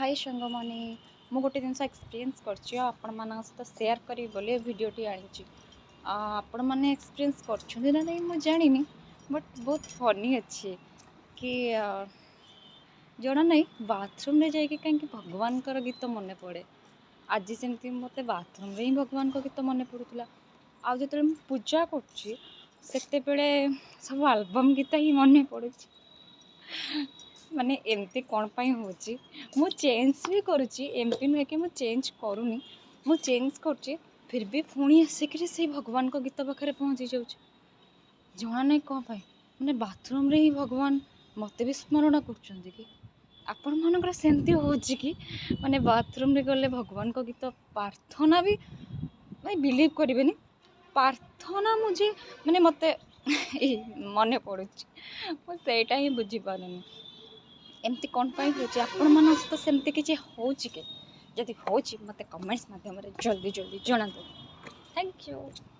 हाय साଙ୍ଗमाने मु गोटे जिन एक्सपीरियंस कर सेयार करी बोली भिडटी आनी आपण मैंने एक्सपीरियंस कर नहीं जानी बट बहुत फनी अच्छे कि जना नहीं बाथरूम रे जाइए कहीं भगवान गीत मन पड़े। आज सेमती मत बाथरूम रे ही भगवान गीत मन पड़ूला आ जो पूजा करते सब आल्बम गीत ही मन पड़ू माने एमती कौन पाई होची मु चेंज भी करुच्ची एमती नुहे कि मु चेंज करूनी मु चेंज करुच्ची फिर भी पुणी आसिक से भगवान को गीत पाखे पहुँची जाऊँ जना नहीं कौन पाई मैंने बाथरूम रे ही भगवान मत भी स्मरण कर आपण मानकर सेमती होची कि माने बाथरूम रे गले भगवान को गीत प्रार्थना भी भाई बिलीव करेनि प्रार्थना मुझे माने मत मन पड़ू मुझा ही बुझीपारूनी एमती कौन पाई होची आपण मन सहित सेमती किसी होची के जदि होची मते कमेंट्स माध्यम रे जल्दी जल्दी जणातु। Thank you.